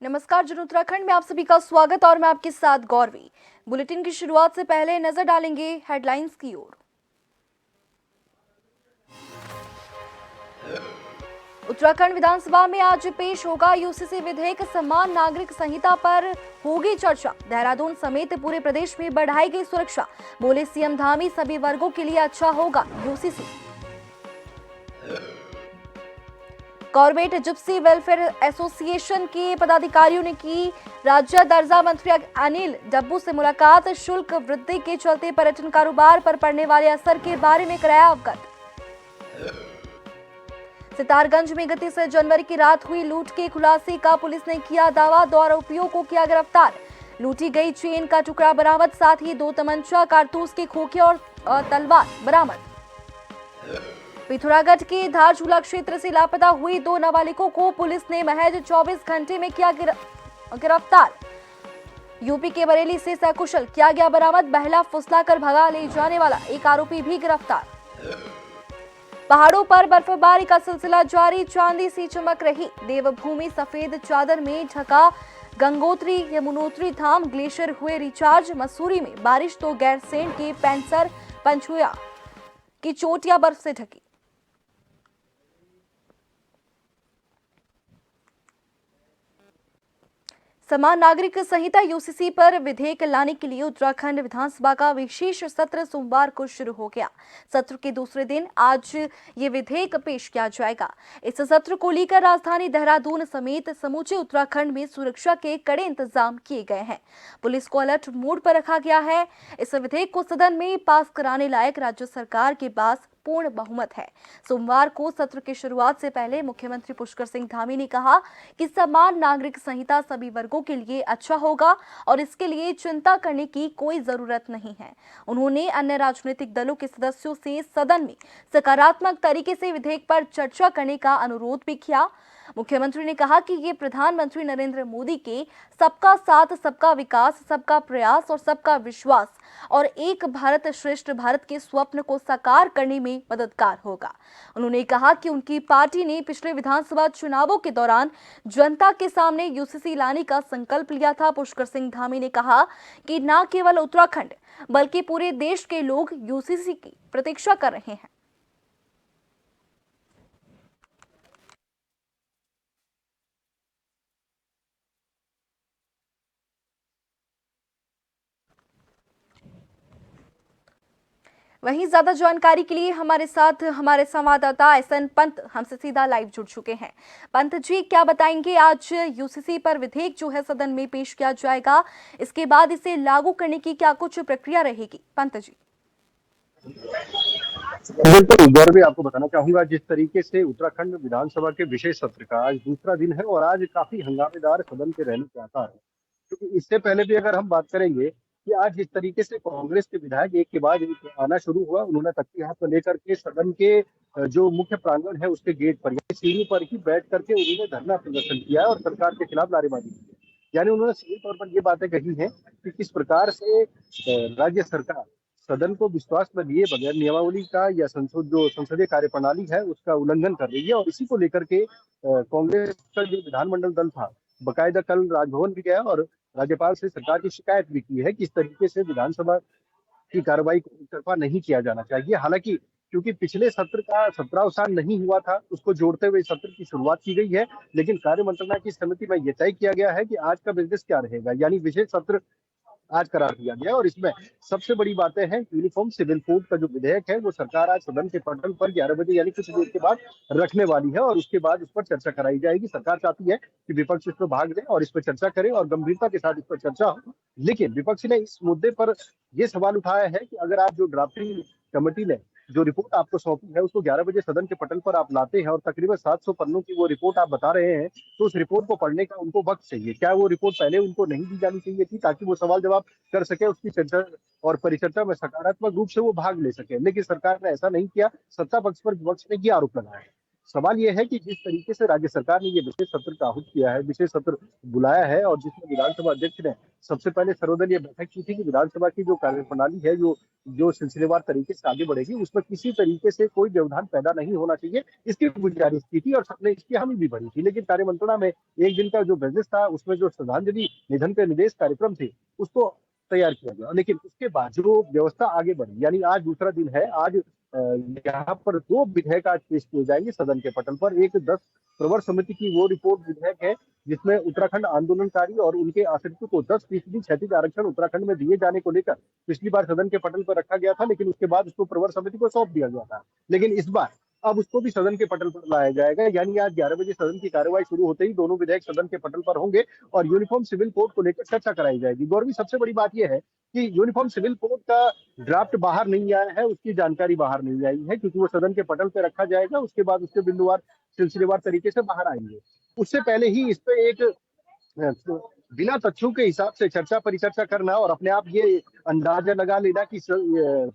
नमस्कार, जन उत्तराखंड में आप सभी का स्वागत और मैं आपके साथ गौरवी। बुलेटिन की शुरुआत से पहले नजर डालेंगे हेडलाइंस की ओर। उत्तराखंड विधानसभा में आज पेश होगा यूसीसी विधेयक, समान नागरिक संहिता पर होगी चर्चा। देहरादून समेत पूरे प्रदेश में बढ़ाई गई सुरक्षा, बोले सीएम धामी, सभी वर्गों के लिए अच्छा होगा UCC. Corbett Gypsy welfare association के पदाधिकारियों ने की राज्य दर्जा मंत्री अनिल डब्बू से मुलाकात, शुल्क वृद्धि के चलते पर्यटन कारोबार पर पड़ने वाले असर के बारे में कराया अवगत। सितारगंज में 31 जनवरी की रात हुई लूट के खुलासे का पुलिस ने किया दावा, 2 आरोपियों को किया गिरफ्तार। लूटी गई चेन का टुकड़ा बरामद, साथ ही 2 तमंचा, कारतूस के खोखे और तलवार बरामद। पिथौरागढ़ के धारचूला क्षेत्र से लापता हुई 2 नाबालिगों को पुलिस ने महज 24 घंटे में किया गिरफ्तार। यूपी के बरेली से सकुशल किया गया बरामद, बहला फुसलाकर भगा ले जाने वाला एक आरोपी भी गिरफ्तार। पहाड़ों पर बर्फबारी का सिलसिला जारी, चांदी सी चमक रही देवभूमि, सफेद चादर में ढका गंगोत्री यमुनोत्री धाम, ग्लेशियर हुए रिचार्ज। मसूरी में बारिश तो गैरसैंण के पेंसर पंचुया की चोटियां बर्फ से ढकी। समान नागरिक संहिता यूसीसी पर विधेयक लाने के लिए उत्तराखंड विधानसभा का विशेष सत्र सोमवार को शुरू हो गया। सत्र के दूसरे दिन आज ये विधेयक पेश किया जाएगा। इस सत्र को लेकर राजधानी देहरादून समेत समूचे उत्तराखंड में सुरक्षा के कड़े इंतजाम किए गए हैं। पुलिस को अलर्ट मोड पर रखा गया है। इस विधेयक को सदन में पास कराने लायक राज्य सरकार के पास पूर्ण बहुमत है। सोमवार को सत्र की शुरुआत से पहले मुख्यमंत्री पुष्कर सिंह धामी ने कहा कि समान नागरिक संहिता सभी वर्गों के लिए अच्छा होगा और इसके लिए चिंता करने की कोई जरूरत नहीं है। उन्होंने अन्य राजनीतिक दलों के सदस्यों से सदन में सकारात्मक तरीके से विधेयक पर चर्चा करने का अनुरोध भी किया। मुख्यमंत्री ने कहा कि ये प्रधानमंत्री नरेंद्र मोदी के सबका साथ, सबका विकास, सबका प्रयास और सबका विश्वास और एक भारत श्रेष्ठ भारत के स्वप्न को साकार करने में मददगार होगा। उन्होंने कहा कि उनकी पार्टी ने पिछले विधानसभा चुनावों के दौरान जनता के सामने यूसीसी लाने का संकल्प लिया था। पुष्कर सिंह धामी ने कहा कि न केवल उत्तराखंड बल्कि पूरे देश के लोग यूसीसी की प्रतीक्षा कर रहे हैं। वहीं ज्यादा जानकारी के लिए हमारे साथ हमारे संवाददाता एसएन पंत हमसे सीधा लाइव जुड़ चुके हैं। पंत जी, क्या बताएंगे, आज यूसीसी पर विधेयक जो है सदन में पेश किया जाएगा, इसके बाद इसे लागू करने की क्या कुछ प्रक्रिया रहेगी? पंत जी। बिल्कुल गौरवी, आपको बताना चाहूंगा जिस तरीके से उत्तराखंड विधानसभा के विशेष सत्र का आज दूसरा दिन है और आज काफी हंगामेदार सदन के रहने के आसार है, क्योंकि इससे पहले भी अगर हम बात करेंगे कि आज जिस तरीके से कांग्रेस के विधायक एक के बाद एक आना शुरू हुआ, उन्होंने तख्ती हाथ में लेकर के सदन के जो मुख्य प्रांगण है उसके गेट पर यानी सीढ़ी पर ही बैठ करके उन्होंने धरना प्रदर्शन किया है और सरकार के खिलाफ नारेबाजी की है। यानी उन्होंने सीधे तौर पर ये बातें कही हैं कि किस प्रकार से राज्य सरकार सदन को विश्वास में लिए बगैर नियमावली का या जो संसदीय कार्यप्रणाली है उसका उल्लंघन कर रही है। और इसी को लेकर के कांग्रेस का जो विधानमंडल दल था बकायदा कल राजभवन भी गया और राज्यपाल से सरकार की शिकायत भी की है कि इस तरीके से विधानसभा की कार्रवाई को एकतरफा नहीं किया जाना चाहिए। हालांकि क्योंकि पिछले सत्र का सत्रावसान नहीं हुआ था, उसको जोड़ते हुए सत्र की शुरुआत की गई है, लेकिन कार्य मंत्रणा की समिति में यह तय किया गया है कि आज का बिजनेस क्या रहेगा, यानी विशेष सत्र आज करार दिया गया। और इसमें सबसे बड़ी बातें हैं, यूनिफॉर्म सिविल कोड का जो विधेयक है वो सरकार आज सदन के पटल पर 11 बजे यानी कुछ देर के बाद रखने वाली है और उसके बाद उस पर चर्चा कराई जाएगी। सरकार चाहती है कि विपक्ष इस पर भाग ले और इस पर चर्चा करे और गंभीरता के साथ इस पर चर्चा हो, लेकिन विपक्ष ने इस मुद्दे पर यह सवाल उठाया है कि अगर आप जो ड्राफ्टिंग कमेटी ने जो रिपोर्ट आपको सौंपी है उसको 11 बजे सदन के पटल पर आप लाते हैं और तकरीबन 700 पन्नों की वो रिपोर्ट आप बता रहे हैं, तो उस रिपोर्ट को पढ़ने का उनको वक्त चाहिए। क्या वो रिपोर्ट पहले उनको नहीं दी जानी चाहिए थी, ताकि वो सवाल जवाब कर सके, उसकी चर्चा और परिचर्चा में सकारात्मक रूप से वो भाग ले सके? लेकिन सरकार ने ऐसा नहीं किया। सत्ता पक्ष पर विपक्ष ने ये आरोप लगाया है। सवाल यह है कि जिस तरीके से राज्य सरकार ने ये विशेष सत्र का आहूत किया है, विशेष सत्र बुलाया है, और जिसमें विधानसभा अध्यक्ष ने सबसे पहले सर्वदलीय बैठक की थी कि विधानसभा की जो कार्यप्रणाली है, जो जो सिलसिलेवार तरीके से आगे बढ़ेगी, उसमें किसी तरीके से कोई व्यवधान पैदा नहीं होना चाहिए, इसकी गुजारिश की थी और सबने इसकी हामी भी भरी थी। लेकिन कार्यमंत्रणा में एक दिन का जो बिजनेस था, उसमें जो श्रद्धांजलि निधन पे निदेश कार्यक्रम थे, उसको तैयार किया गया। लेकिन उसके बाद जो व्यवस्था आगे बढ़ी, यानी आज दूसरा दिन है, आज यहाँ पर दो विधेयक आज पेश किए जाएंगे सदन के पटल पर। एक 10 प्रवर समिति की वो रिपोर्ट विधेयक है जिसमें उत्तराखंड आंदोलनकारी और उनके आश्रितों को 10% क्षैतिज आरक्षण उत्तराखंड में दिए जाने को लेकर पिछली बार सदन के पटल पर रखा गया था, लेकिन उसके बाद उसको प्रवर समिति को सौंप दिया गया था। लेकिन इस बार अब उसको भी सदन के पटल पर लाया जाएगा, यानी आज 11 बजे सदन की कार्यवाही शुरू होते ही दोनों विधेयक सदन के पटल पर होंगे और यूनिफॉर्म सिविल कोड को लेकर चर्चा कराई जाएगी। गौरवी, सबसे बड़ी बात यह है कि यूनिफॉर्म सिविल कोड का ड्राफ्ट बाहर नहीं आया है, उसकी जानकारी बाहर नहीं आई है, क्योंकि वो सदन के पटल पर रखा जाएगा, उसके बाद उसके बिंदुवार सिलसिलेवार तरीके से बाहर आएंगे। उससे पहले ही इस पे एक तो बिना तथ्यों के हिसाब से चर्चा परिचर्चा करना और अपने आप ये अंदाजा लगा लेना कि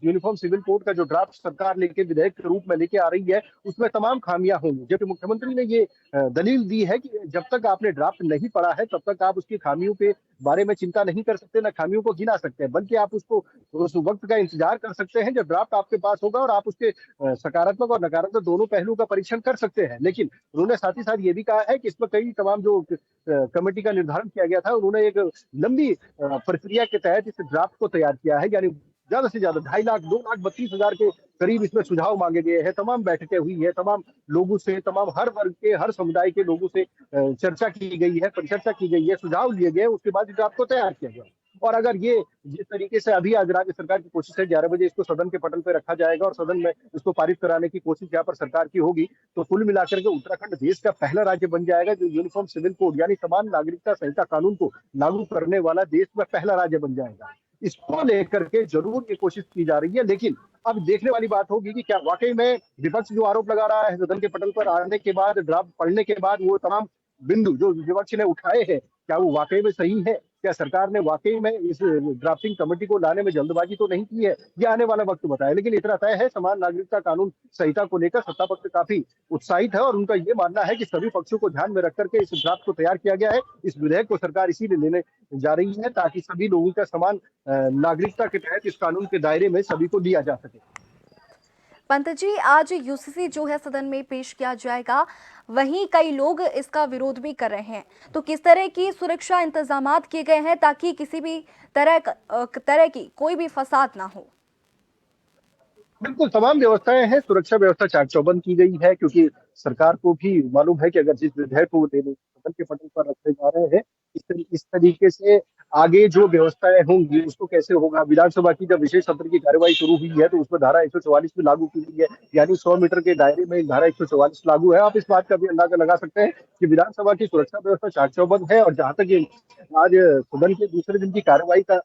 यूनिफॉर्म सिविल कोड का जो ड्राफ्ट सरकार लेके विधेयक के रूप में लेके आ रही है उसमें तमाम खामियां होंगी, जबकि मुख्यमंत्री ने ये दलील दी है कि जब तक आपने ड्राफ्ट नहीं पढ़ा है तब तक आप उसकी खामियों के बारे में चिंता नहीं कर सकते, न खामियों को गिना सकते हैं, बल्कि आप उसको उस वक्त का इंतजार कर सकते हैं जब ड्राफ्ट आपके पास होगा और आप उसके सकारात्मक और नकारात्मक दोनों पहलुओं का परीक्षण कर सकते हैं। लेकिन उन्होंने साथ ही साथ ये भी कहा है कि इसमें कई तमाम जो कमेटी का निर्धारण किया गया था, उन्होंने एक लंबी प्रक्रिया के तहत इस ड्राफ्ट को तैयार किया है, यानी ज्यादा से ज्यादा 2.5 लाख 2,32,000 के करीब इसमें सुझाव मांगे गए हैं। तमाम बैठकें हुई है, तमाम लोगों से, तमाम हर वर्ग के, हर समुदाय के लोगों से चर्चा की गई है, परिचर्चा की गई है, सुझाव लिए गए, उसके बाद इस ड्राफ्ट को तैयार किया गया। और अगर ये जिस तरीके से अभी आज राज्य सरकार की कोशिश है 11 बजे इसको सदन के पटल पर रखा जाएगा और सदन में इसको पारित कराने की कोशिश यहाँ पर सरकार की होगी, तो कुल मिलाकर के उत्तराखंड देश का पहला राज्य बन जाएगा जो यूनिफॉर्म सिविल कोड यानी समान नागरिकता संहिता कानून को लागू करने वाला देश में पहला राज्य बन जाएगा। इसको लेकर के जरूर ये कोशिश की जा रही है, लेकिन अब देखने वाली बात होगी कि क्या वाकई में विपक्ष जो आरोप लगा रहा है सदन के पटल पर आने के बाद, ड्राफ्ट पढ़ने के बाद, वो तमाम बिंदु जो विपक्ष ने उठाए हैं, क्या वो वाकई में सही है? क्या सरकार ने वाकई में इस ड्राफ्टिंग कमेटी को लाने में जल्दबाजी तो नहीं की है? ये आने वाला वक्त बताए। लेकिन इतना तय है, समान नागरिकता कानून संहिता को लेकर सत्ता पक्ष काफी उत्साहित है और उनका ये मानना है कि सभी पक्षों को ध्यान में रख करके इस ड्राफ्ट को तैयार किया गया है। इस विधेयक को सरकार इसीलिए लेने जा रही है ताकि सभी लोगों का समान नागरिकता के तहत इस कानून के दायरे में सभी को लिया जा सके। पंत जी, आज यूसीसी जो है सदन में पेश किया जाएगा, वहीं कई लोग इसका विरोध भी कर रहे हैं, तो किस तरह की सुरक्षा इंतजामात किए गए हैं ताकि किसी भी तरह की कोई भी फसाद ना हो? बिल्कुल तमाम व्यवस्थाएं हैं, सुरक्षा व्यवस्था चाक चौबंद की गई है, क्योंकि सरकार को भी मालूम है कि अगर जिस विधेयक को लेने सदन के पटल पर रखे जा रहे हैं, इस तरीके से आगे जो व्यवस्थाएं होंगी उसको कैसे होगा। विधानसभा की जब विशेष सत्र की कार्यवाही शुरू हुई है तो उसमें धारा 144 भी लागू की गई है, यानी 100 मीटर के दायरे में धारा 144 लागू है। आप इस बात का भी अंदाजा लगा सकते हैं कि विधानसभा की सुरक्षा व्यवस्था चाक चौबंद है। और जहां तक ये आज सदन के दूसरे दिन की कार्यवाही का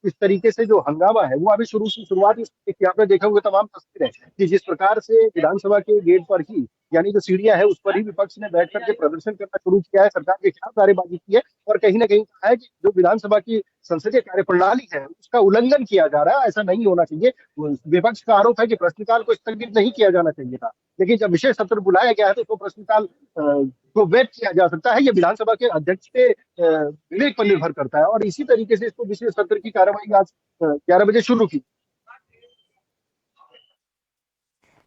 इस तरीके से जो हंगामा है वो अभी शुरुआत यहाँ पे देखे हुए तमाम तस्वीरें कि जिस प्रकार से विधानसभा के गेट पर ही, यानी जो सीढ़ियां है उस पर ही विपक्ष ने बैठ करके प्रदर्शन करना शुरू किया है, सरकार के खिलाफ नारेबाजी की है और कहीं ना कहीं कहा है कि जो विधानसभा की संसदीय कार्यप्रणाली है उसका उल्लंघन किया जा रहा है, ऐसा नहीं होना चाहिए। विपक्ष का आरोप है कि प्रश्नकाल को स्थगित नहीं किया जाना चाहिए था, लेकिन जब विशेष सत्र बुलाया गया है तो प्रश्नकाल को वेट किया जा सकता है। ये विधानसभा के अध्यक्ष के विवेक पर निर्भर करता है और इसी तरीके से इसको विशेष सत्र की कार्यवाही आज 11 बजे शुरू की।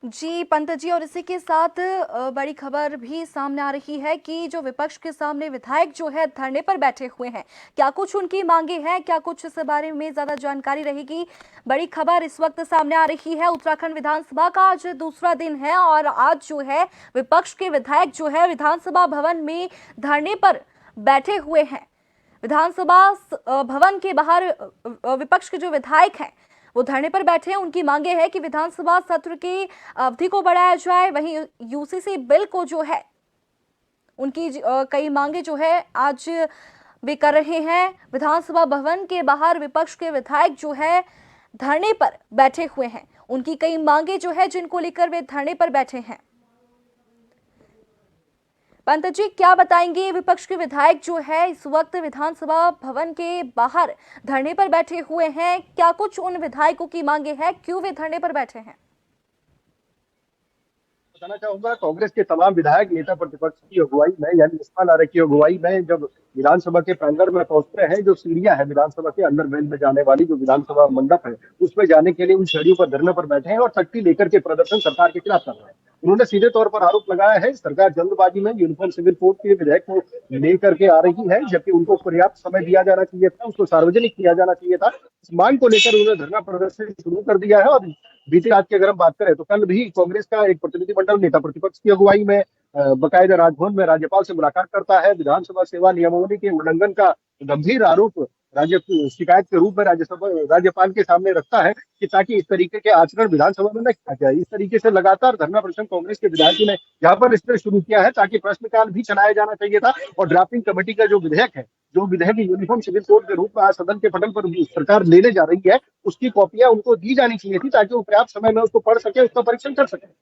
जी पंत जी, और इसी के साथ बड़ी खबर भी सामने आ रही है कि जो विपक्ष के सामने विधायक जो है धरने पर बैठे हुए हैं, क्या कुछ उनकी मांगे हैं, क्या कुछ इस बारे में ज्यादा जानकारी रहेगी? बड़ी खबर इस वक्त सामने आ रही है। उत्तराखंड विधानसभा का आज दूसरा दिन है और आज जो है विपक्ष के विधायक जो है विधानसभा भवन में धरने पर बैठे हुए हैं। विधानसभा भवन के बाहर विपक्ष के जो विधायक हैं वो धरने पर बैठे हैं। उनकी मांगे है कि विधानसभा सत्र की अवधि को बढ़ाया जाए, वहीं यूसीसी बिल को जो है उनकी कई मांगे जो है आज भी कर रहे हैं। विधानसभा भवन के बाहर विपक्ष के विधायक जो है धरने पर बैठे हुए हैं। उनकी कई मांगे जो है जिनको लेकर वे धरने पर बैठे हैं। पंत जी, क्या बताएंगे, विपक्ष के विधायक जो है इस वक्त विधानसभा भवन के बाहर धरने पर बैठे हुए हैं, क्या कुछ उन विधायकों की मांगे हैं, क्यों वे धरने पर बैठे हैं? बताना चाहूंगा, कांग्रेस के तमाम विधायक नेता प्रतिपक्ष की अगुवाई में यानी इस्माइल आरा की अगुवाई में जब विधानसभा के प्रांगण में पहुंचते हैं, जो सीढ़ियां है विधानसभा के अंदर वेल में जाने वाली, जो विधानसभा मंडप है उसमें जाने के लिए उन सीढ़ियों पर धरने पर बैठे हैं और तख्ती लेकर के प्रदर्शन सरकार के खिलाफ कर रहे हैं। उन्होंने सीधे तौर पर आरोप लगाया है सरकार जल्दबाजी में यूनिफॉर्म सिविल कोड के विधेयक को लेकर के आ रही है, जबकि उनको पर्याप्त समय दिया जाना चाहिए था, उसको सार्वजनिक किया जाना चाहिए था। इस मांग को लेकर उन्होंने धरना प्रदर्शन शुरू कर दिया है। और बीती रात की अगर हम बात करें तो कल भी कांग्रेस का एक प्रतिनिधिमंडल नेता प्रतिपक्ष की अगुवाई में बकायदा राजभवन में राज्यपाल से मुलाकात करता है। विधानसभा सेवा नियमावली के उल्लंघन का गंभीर आरोप राज्य शिकायत के रूप में राज्यसभा राज्यपाल के सामने रखता है कि ताकि इस तरीके के आचरण विधानसभा में न किया जाए। इस तरीके से लगातार धरना प्रदर्शन कांग्रेस के विधायकों ने यहाँ पर इसलिए शुरू किया है ताकि प्रश्नकाल भी चलाया जाना चाहिए था और ड्राफ्टिंग कमेटी का जो विधेयक है, जो विधेयक यूनिफॉर्म सिविल कोड के रूप में आज सदन के पटल पर सरकार लेने जा रही है, उसकी कॉपियां उनको दी जानी चाहिए थी ताकि वो पर्याप्त समय में उसको पढ़ सके, उसका परीक्षण कर सके।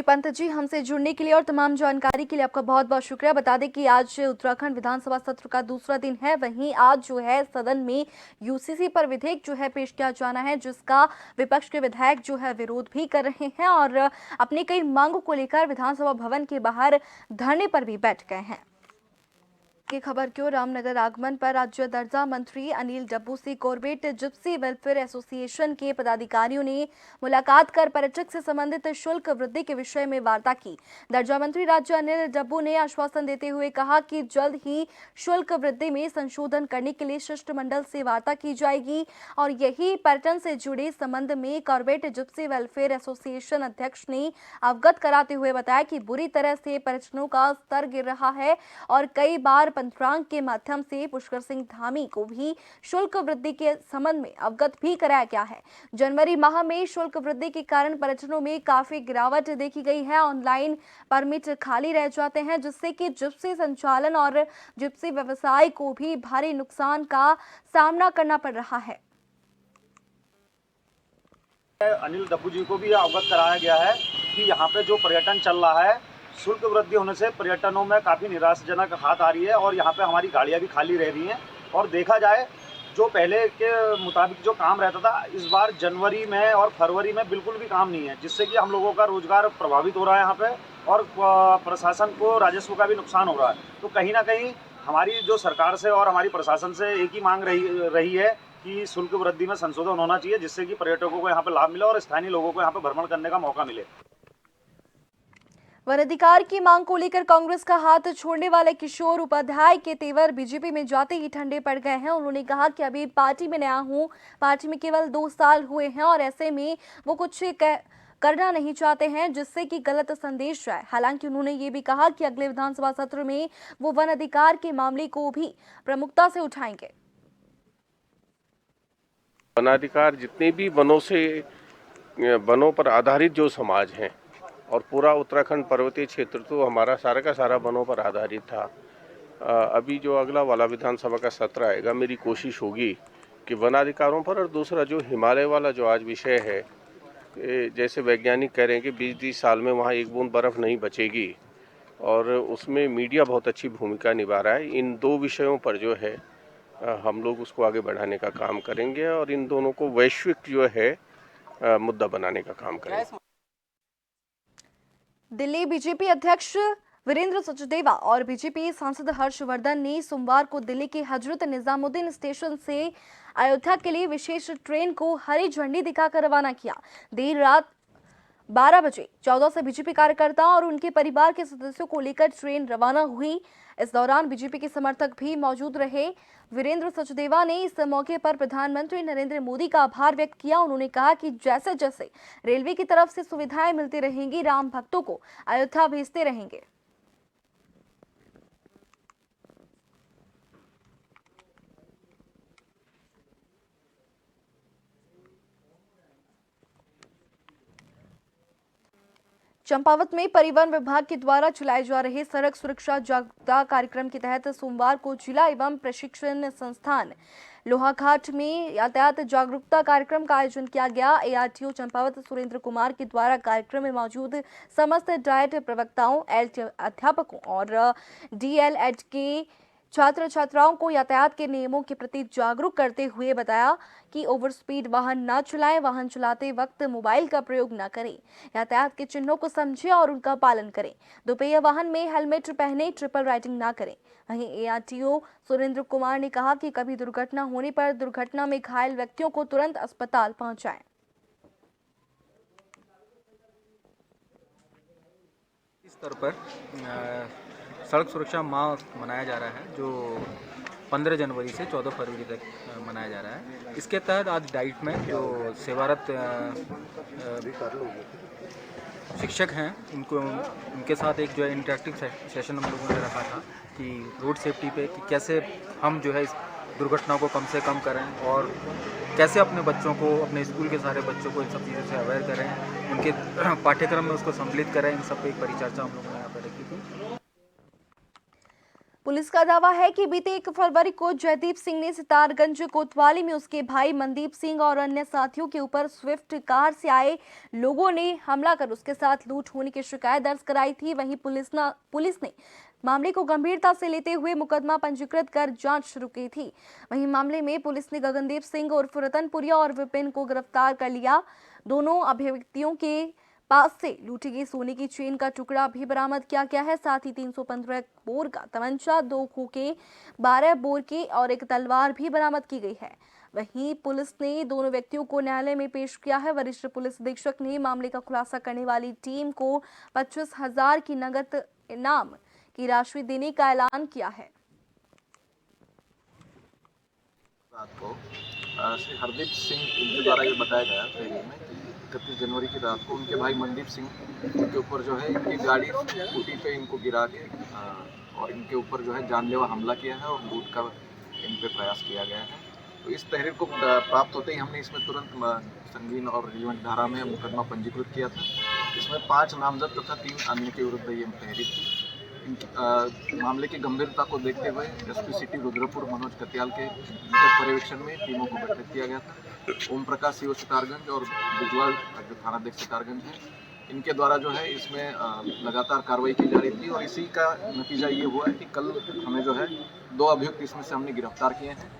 पंत जी, हमसे जुड़ने के लिए और तमाम जानकारी के लिए आपका बहुत बहुत शुक्रिया। बता दें कि आज उत्तराखंड विधानसभा सत्र का दूसरा दिन है, वहीं आज जो है सदन में यूसीसी पर विधेयक जो है पेश किया जाना है, जिसका विपक्ष के विधायक जो है विरोध भी कर रहे हैं और अपनी कई मांगों को लेकर विधानसभा भवन के बाहर धरने पर भी बैठ गए हैं। की खबर क्यों, रामनगर आगमन पर राज्य दर्जा मंत्री अनिल डब्बू से कॉर्बेट जिप्सी वेलफेयर एसोसिएशन के पदाधिकारियों ने मुलाकात कर पर्यटक से संबंधित शुल्क वृद्धि के विषय में वार्ता की। दर्जा मंत्री राज्य अनिल डब्बू ने आश्वासन देते हुए कहा कि जल्द ही शुल्क वृद्धि में संशोधन करने के लिए शिष्टमंडल से वार्ता की जाएगी और यही पर्यटन से जुड़े संबंध में कॉर्बेट जिप्सी वेलफेयर एसोसिएशन अध्यक्ष ने अवगत कराते हुए बताया कि बुरी तरह से पर्यटकों का स्तर गिर रहा है और कई बार पंत्रांग के माध्यम से पुष्कर सिंह धामी को भी शुल्क वृद्धि के संबंध में अवगत भी कराया गया है। जनवरी माह में शुल्क वृद्धि के कारण पर्यटकों में काफी गिरावट देखी गई है। ऑनलाइन परमिट खाली रह जाते हैं, जिससे कि जिप्सी संचालन और जिप्सी व्यवसाय को भी भारी नुकसान का सामना करना पड़ रहा है। अनिल डब्बू जी को भी अवगत कराया गया है कि यहाँ पे जो पर्यटन चल रहा है, शुल्क वृद्धि होने से पर्यटनों में काफ़ी निराशाजनक हाथ आ रही है और यहाँ पे हमारी गाड़ियाँ भी खाली रह रही हैं। और देखा जाए जो पहले के मुताबिक जो काम रहता था, इस बार जनवरी में और फरवरी में बिल्कुल भी काम नहीं है, जिससे कि हम लोगों का रोजगार प्रभावित हो रहा है यहाँ पे और प्रशासन को राजस्व का भी नुकसान हो रहा है। तो कहीं ना कहीं हमारी जो सरकार से और हमारी प्रशासन से एक ही मांग रही है कि शुल्क वृद्धि में संशोधन होना चाहिए, जिससे कि पर्यटकों को यहाँ पे लाभ मिले और स्थानीय लोगों को यहाँ पे भ्रमण करने का मौका मिले। वन अधिकार की मांग को लेकर कांग्रेस का हाथ छोड़ने वाले किशोर उपाध्याय के तेवर बीजेपी में जाते ही ठंडे पड़ गए हैं। उन्होंने कहा कि अभी पार्टी में नया हूं, पार्टी में केवल 2 साल हुए हैं और ऐसे में वो कुछ करना नहीं चाहते हैं जिससे कि गलत संदेश जाए। हालांकि उन्होंने ये भी कहा कि अगले विधानसभा सत्र में वो वन अधिकार के मामले को भी प्रमुखता से उठाएंगे। वनाधिकार जितने भी वनों पर आधारित जो समाज हैं और पूरा उत्तराखंड पर्वतीय क्षेत्र तो हमारा सारा का सारा वनों पर आधारित था। अभी जो अगला वाला विधानसभा का सत्र आएगा, मेरी कोशिश होगी कि वनाधिकारों पर और दूसरा जो हिमालय वाला जो आज विषय है, जैसे वैज्ञानिक कह रहे हैं कि 20-30 साल में वहाँ एक बूंद बर्फ नहीं बचेगी और उसमें मीडिया बहुत अच्छी भूमिका निभा रहा है। इन 2 विषयों पर जो है हम लोग उसको आगे बढ़ाने का काम करेंगे और इन दोनों को वैश्विक जो है मुद्दा बनाने का काम करेंगे। दिल्ली बीजेपी अध्यक्ष वीरेंद्र सचदेवा और बीजेपी सांसद हर्षवर्धन ने सोमवार को दिल्ली के हजरत निजामुद्दीन स्टेशन से अयोध्या के लिए विशेष ट्रेन को हरी झंडी दिखाकर रवाना किया। देर रात 12 बजे 14 से बीजेपी कार्यकर्ताओं और उनके परिवार के सदस्यों को लेकर ट्रेन रवाना हुई। इस दौरान बीजेपी के समर्थक भी मौजूद रहे। वीरेंद्र सचदेवा ने इस मौके पर प्रधानमंत्री नरेंद्र मोदी का आभार व्यक्त किया। उन्होंने कहा कि जैसे जैसे रेलवे की तरफ से सुविधाएं मिलती रहेंगी, राम भक्तों को अयोध्या भेजते रहेंगे। चंपावत में परिवहन विभाग के द्वारा चलाए जा रहे सड़क सुरक्षा जागरूकता कार्यक्रम के तहत सोमवार को जिला एवं प्रशिक्षण संस्थान लोहाघाट में यातायात जागरूकता कार्यक्रम का आयोजन किया गया। एआरटीओ चंपावत सुरेंद्र कुमार के द्वारा कार्यक्रम में मौजूद समस्त डाइट प्रवक्ताओं, एलटी अध्यापकों और डीएलएड के छात्र छात्राओं को यातायात के नियमों के प्रति जागरूक करते हुए बताया कि ओवर स्पीड वाहन न चलाएं, वाहन चलाते वक्त मोबाइल का प्रयोग न करें, यातायात के चिन्हों को समझें और उनका पालन करें, दोपहिया वाहन में हेलमेट पहने, ट्रिपल राइडिंग न करें। वहीं एआरटीओ सुरेंद्र कुमार ने कहा कि कभी दुर्घटना होने पर दुर्घटना में घायल व्यक्तियों को तुरंत अस्पताल पहुंचाएं। इस स्तर पर सड़क सुरक्षा माह मनाया जा रहा है जो 15 जनवरी से 14 फरवरी तक मनाया जा रहा है। इसके तहत आज डाइट में जो सेवारत शिक्षक हैं उनके साथ एक जो है इंटरेक्टिव सेशन हम लोगों ने रखा था कि रोड सेफ्टी पे कि कैसे हम जो है इस दुर्घटनाओं को कम से कम करें और कैसे अपने बच्चों को, अपने स्कूल के सारे बच्चों को इन सब चीज़ों से अवेयर करें, उनके पाठ्यक्रम में उसको सम्मिलित करें। इन सब पे एक परिचर्चा हम लोगों ने यहाँ पर रखी थी। पुलिस का दावा है कि बीते 1 फरवरी को जयदीप सिंह ने सितारगंज कोतवाली में उसके भाई मनदीप सिंह और अन्य साथियों के ऊपर स्विफ्ट कार से आए लोगों ने हमला कर उसके साथ लूट होने की शिकायत दर्ज कराई थी। वहीं पुलिस ने मामले को गंभीरता से लेते हुए मुकदमा पंजीकृत कर जांच शुरू की थी। वहीं मामले में पुलिस ने गगनदीप सिंह उर्फ रतनपुरिया और विपिन को गिरफ्तार कर लिया। दोनों अभियुक्तों के पास से लूटी गई सोने की चेन का टुकड़ा भी बरामद किया गया है। साथ ही 315 बोर का तमंचा, 2 खोखे, 12 बोर के और एक तलवार भी बरामद की गई है। वहीं पुलिस ने दोनों व्यक्तियों को न्यायालय में पेश किया है। वरिष्ठ पुलिस अधीक्षक ने मामले का खुलासा करने वाली टीम को 25,000 की नगद इनाम की राशि देने का ऐलान किया है। रात को श्री हरदीप सिंह इनके द्वारा ये बताया गया तहरीर में 31 जनवरी की रात को उनके भाई मनदीप सिंह के ऊपर जो है इनकी गाड़ी स्कूटी पे इनको गिरा के और इनके ऊपर जो है जानलेवा हमला किया है और लूट का इन पे प्रयास किया गया है। तो इस तहरीर को प्राप्त होते ही हमने इसमें तुरंत संगीन और रिलेवेंट धारा में मुकदमा पंजीकृत किया था। इसमें 5 नामजद तथा 3 अन्य के विरुद्ध ये तहरीर थी। मामले की गंभीरता को देखते हुए एसपी सिटी रुद्रपुर मनोज कत्याल के पर्यवेक्षण में टीमों को गठित किया गया था। ओम प्रकाश सीओ सितारगंज और बिजवाल जो थानाध्यक्ष सितारगंज है, इनके द्वारा जो है इसमें लगातार कार्रवाई की जा रही थी और इसी का नतीजा ये हुआ है कि कल हमें जो है 2 अभियुक्त इसमें से हमने गिरफ्तार किए हैं।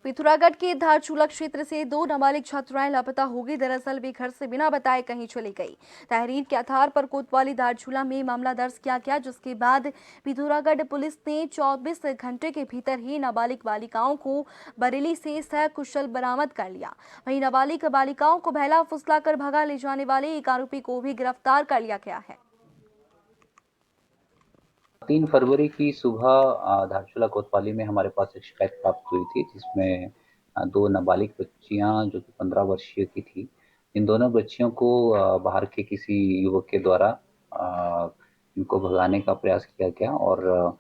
पिथौरागढ़ के धारचूला क्षेत्र से 2 नाबालिग छात्राएं लापता हो गई। दरअसल वे घर से बिना बताए कहीं चली गई। तहरीर के आधार पर कोतवाली धारचूला में मामला दर्ज किया गया, जिसके बाद पिथौरागढ़ पुलिस ने 24 घंटे के भीतर ही नाबालिग बालिकाओं को बरेली से सकुशल बरामद कर लिया। वहीं नाबालिग बालिकाओं को बहला फुसलाकर भगा ले जाने वाले एक आरोपी को भी गिरफ्तार कर लिया गया है। 3 फरवरी की सुबह धारचूला कोतवाली में हमारे पास एक शिकायत प्राप्त हुई थी, जिसमें 2 नाबालिग बच्चियां जो कि 15 वर्षीय की थी, इन दोनों बच्चियों को बाहर के किसी युवक के द्वारा इनको भगाने का प्रयास किया गया और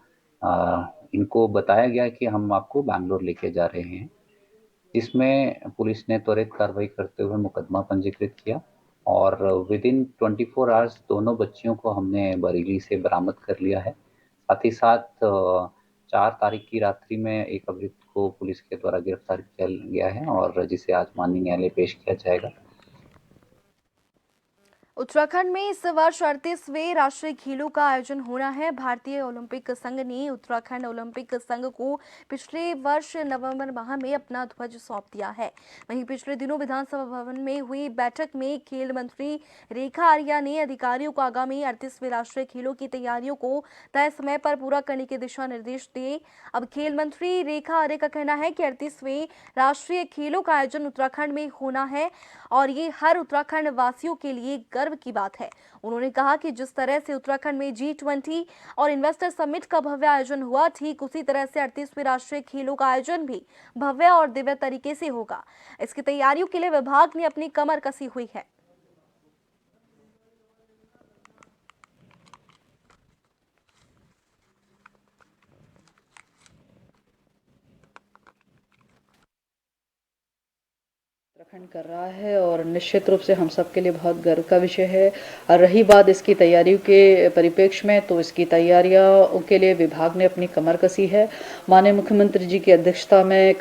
इनको बताया गया कि हम आपको बैंगलोर लेके जा रहे हैं। इसमें पुलिस ने त्वरित कार्रवाई करते हुए मुकदमा पंजीकृत किया और विद इन 24 आवर्स दोनों बच्चियों को हमने बरेली से बरामद कर लिया है। साथ ही साथ 4 तारीख की रात्रि में एक अभियुक्त को पुलिस के द्वारा गिरफ्तार किया गया है और जिसे आज माननीय न्यायालय पेश किया जाएगा। उत्तराखंड में इस वर्ष 38वें राष्ट्रीय खेलों का आयोजन होना है। भारतीय ओलंपिक संघ ने उत्तराखंड ओलंपिक संघ को पिछले वर्ष नवंबर माह में अपना ध्वज सौंप दिया है। वहीं पिछले दिनों विधानसभा भवन में हुई बैठक में खेल मंत्री रेखा आर्या ने अधिकारियों को आगामी 38वें राष्ट्रीय खेलों की तैयारियों को तय समय पर पूरा करने के दिशा निर्देश दिए। अब खेल मंत्री रेखा आर्या का कहना है कि 38वें राष्ट्रीय खेलों का आयोजन उत्तराखंड में होना है और ये हर उत्तराखंड वासियों के लिए गर्व की बात है। उन्होंने कहा कि जिस तरह से उत्तराखंड में G20 और इन्वेस्टर समिट का भव्य आयोजन हुआ, ठीक उसी तरह से 38वें राष्ट्रीय खेलों का आयोजन भी भव्य और दिव्य तरीके से होगा। इसकी तैयारियों के लिए विभाग ने अपनी कमर कसी हुई है। उत्तराखंड कर रहा है और निश्चित रूप से हम सब के लिए बहुत गर्व का विषय है। और रही बात इसकी तैयारियों के परिप्रेक्ष्य में, तो इसकी तैयारियों के लिए विभाग ने अपनी कमर कसी है। माननीय मुख्यमंत्री जी की अध्यक्षता में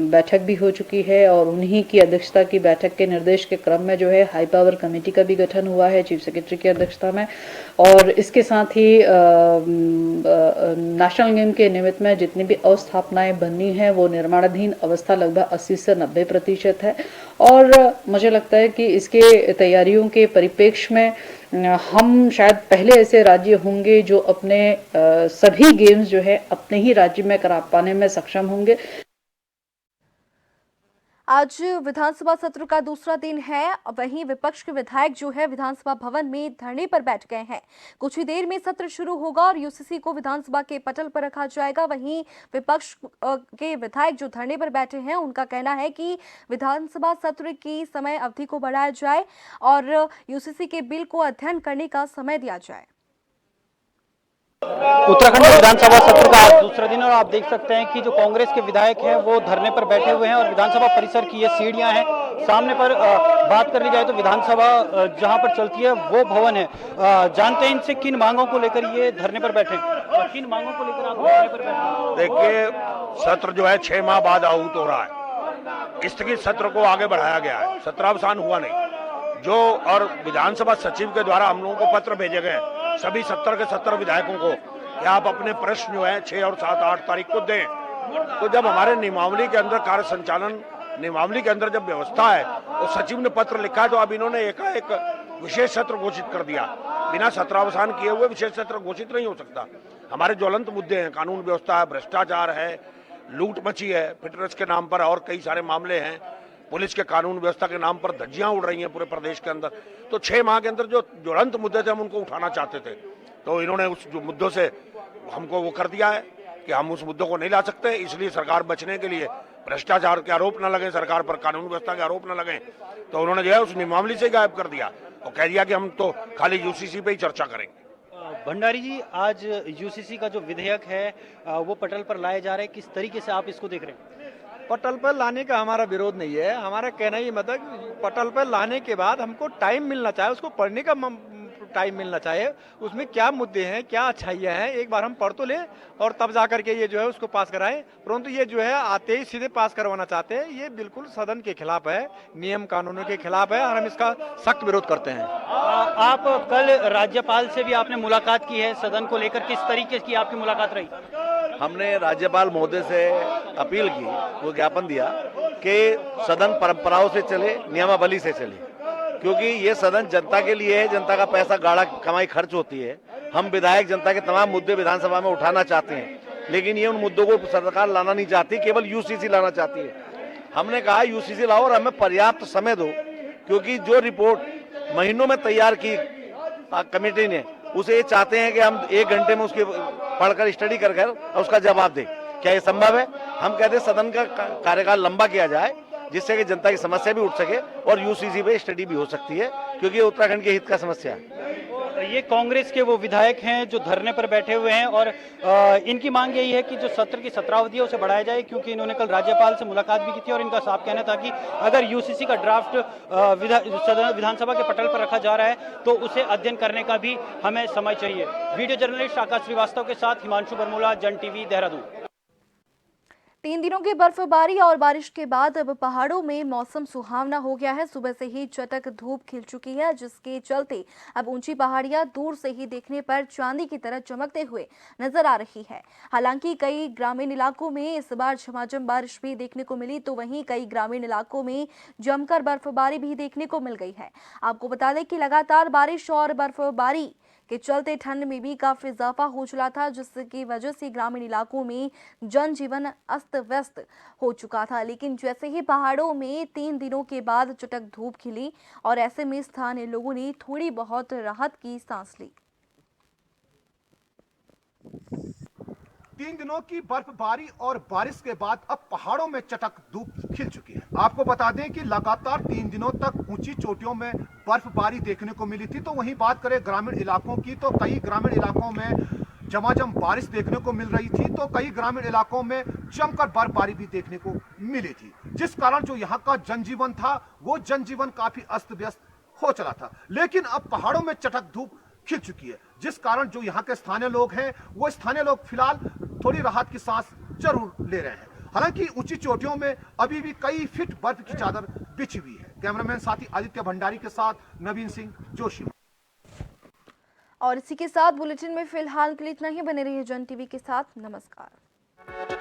बैठक भी हो चुकी है और उन्हीं की अध्यक्षता की बैठक के निर्देश के क्रम में जो है हाई पावर कमेटी का भी गठन हुआ है चीफ सेक्रेटरी की अध्यक्षता में। और इसके साथ ही नेशनल गेम के निमित्त में जितनी भी अवस्थापनाएं बननी हैं वो निर्माणाधीन अवस्था लगभग 80 से 90% है। और मुझे लगता है कि इसके तैयारियों के परिप्रेक्ष्य में हम शायद पहले ऐसे राज्य होंगे जो अपने सभी गेम्स जो है अपने ही राज्य में करा पाने में सक्षम होंगे। आज विधानसभा सत्र का दूसरा दिन है। वहीं विपक्ष के विधायक जो है विधानसभा भवन में धरने पर बैठ गए हैं। कुछ ही देर में सत्र शुरू होगा और यूसीसी को विधानसभा के पटल पर रखा जाएगा। वहीं विपक्ष के विधायक जो धरने पर बैठे हैं उनका कहना है कि विधानसभा सत्र की समय अवधि को बढ़ाया जाए और यूसीसी के बिल को अध्ययन करने का समय दिया जाए। उत्तराखंड विधानसभा सत्र का आज दूसरा दिन और आप देख सकते हैं कि जो कांग्रेस के विधायक हैं वो धरने पर बैठे हुए हैं और विधानसभा परिसर की ये सीढ़ियां हैं सामने पर। बात कर ली जाए तो विधानसभा जहां पर चलती है वो भवन है। जानते हैं इनसे किन मांगों को लेकर ये धरने पर बैठे, किन मांगों को लेकर आप धरने पर बैठे? देखिए, सत्र जो है 6 माह बाद आहूत हो रहा है। स्थगित सत्र को आगे बढ़ाया गया है, सत्रावसान हुआ नहीं। जो और विधानसभा सचिव के द्वारा हम लोगों को पत्र भेजे गए सभी 70 के 70 विधायकों को कि आप अपने प्रश्न जो है 6 और 7, 8 तारीख को दें। तो जब हमारे नियमावली के अंदर कार्य संचालन नियमावली के अंदर जब व्यवस्था है तो सचिव ने पत्र लिखा है, तो अब इन्होंने एक विशेष सत्र घोषित कर दिया। बिना सत्रावसान किए हुए विशेष सत्र घोषित नहीं हो सकता। हमारे ज्वलंत मुद्दे हैं, कानून व्यवस्था है, भ्रष्टाचार है, लूट मची है फिटनेस के नाम पर, और कई सारे मामले हैं। पुलिस के कानून व्यवस्था के नाम पर धज्जियां उड़ रही हैं पूरे प्रदेश के अंदर। तो 6 माह के अंदर जो ज्वलंत मुद्दे थे हम उनको उठाना चाहते थे, तो इन्होंने उस जो मुद्दों से हमको वो कर दिया है कि हम उस मुद्दों को नहीं ला सकते। इसलिए सरकार बचने के लिए भ्रष्टाचार के आरोप न लगे, सरकार पर कानून व्यवस्था के आरोप न लगे, तो उन्होंने जो है उस नियमावली से गायब कर दिया और कह दिया कि हम तो खाली यूसीसी पे ही चर्चा करेंगे। भंडारी जी, आज यूसीसी का जो विधेयक है वो पटल पर लाए जा रहे हैं, किस तरीके से आप इसको देख रहे हैं? पटल पर लाने का हमारा विरोध नहीं है। हमारा कहना ही मतलब पटल पर लाने के बाद हमको टाइम मिलना चाहिए, उसको पढ़ने का टाइम मिलना चाहिए। उसमें क्या मुद्दे हैं, क्या अच्छाइयाँ हैं, एक बार हम पढ़ तो लें और तब जा करके ये जो है उसको पास कराएं। परंतु ये जो है आते ही सीधे पास करवाना चाहते हैं, ये बिल्कुल सदन के खिलाफ है, नियम कानूनों के खिलाफ है और हम इसका सख्त विरोध करते हैं। आप कल राज्यपाल से भी आपने मुलाकात की है सदन को लेकर, किस तरीके की आपकी मुलाकात रही? हमने राज्यपाल महोदय से अपील की, वो ज्ञापन दिया कि सदन परंपराओं से चले, नियमावली से चले, क्योंकि ये सदन जनता के लिए है, जनता का पैसा गाड़ा कमाई खर्च होती है। हम विधायक जनता के तमाम मुद्दे विधानसभा में उठाना चाहते हैं, लेकिन ये उन मुद्दों को सरकार लाना नहीं चाहती, केवल यूसीसी लाना चाहती है। हमने कहा यूसीसी लाओ और हमें पर्याप्त समय दो, क्योंकि जो रिपोर्ट महीनों में तैयार की कमेटी ने, उसे ये चाहते हैं कि हम 1 घंटे में उसके पढ़कर स्टडी कर और उसका जवाब दें। क्या ये संभव है? हम कहते हैं सदन का कार्यकाल लंबा किया जाए, जिससे कि जनता की समस्या भी उठ सके और यूसीसी पे स्टडी भी हो सकती है, क्योंकि उत्तराखंड के हित का समस्या है। ये कांग्रेस के वो विधायक हैं जो धरने पर बैठे हुए हैं और इनकी मांग यही है कि जो सत्र की सत्रावधि है उसे बढ़ाया जाए, क्योंकि इन्होंने कल राज्यपाल से मुलाकात भी की थी और इनका साफ कहना था कि अगर यूसीसी का ड्राफ्ट विधानसभा के पटल पर रखा जा रहा है तो उसे अध्ययन करने का भी हमें समय चाहिए। वीडियो जर्नलिस्ट आकाश श्रीवास्तव के साथ हिमांशु बरमूला, जन टीवी, देहरादून। 3 दिनों की बर्फबारी और बारिश के बाद अब पहाड़ों में मौसम सुहावना हो गया है। सुबह से ही चटक धूप खिल चुकी है, जिसके चलते अब ऊंची पहाड़ियां दूर से ही देखने पर चांदी की तरह चमकते हुए नजर आ रही है। हालांकि कई ग्रामीण इलाकों में इस बार झमाझम बारिश भी देखने को मिली, तो वहीं कई ग्रामीण इलाकों में जमकर बर्फबारी भी देखने को मिल गई है। आपको बता दें कि लगातार बारिश और बर्फबारी के चलते ठंड में भी काफी इजाफा हो चला था, जिसकी वजह से ग्रामीण इलाकों में जनजीवन अस्त व्यस्त हो चुका था। लेकिन जैसे ही पहाड़ों में 3 दिनों के बाद चटक धूप खिली और ऐसे में स्थानीय लोगों ने थोड़ी बहुत राहत की सांस ली। 3 दिनों की बर्फबारी और बारिश के बाद अब पहाड़ों में चटक धूप खिल चुकी है। आपको बता दें कि लगातार 3 दिनों तक ऊंची चोटियों में बर्फबारी देखने को मिली थी। तो वहीं बात करें ग्रामीण इलाकों की, तो कई ग्रामीण इलाकों में झमाझम बारिश देखने को मिल रही थी, तो कई ग्रामीण इलाकों में जमकर बर्फबारी भी देखने को मिली थी, जिस कारण जो यहाँ का जनजीवन था वो जनजीवन काफी अस्त व्यस्त हो चला था। लेकिन अब पहाड़ों में चटक धूप खिल चुकी है, जिस कारण जो यहाँ के स्थानीय लोग हैं वो स्थानीय लोग फिलहाल थोड़ी राहत की सांस जरूर ले रहे हैं। हालांकि ऊंची चोटियों में अभी भी कई फीट बर्फ की चादर बिछी हुई है। कैमरामैन साथी आदित्य भंडारी के साथ नवीन सिंह जोशी। और इसी के साथ बुलेटिन में फिलहाल के लिए इतना ही। बने रहिए जन टीवी के साथ। नमस्कार।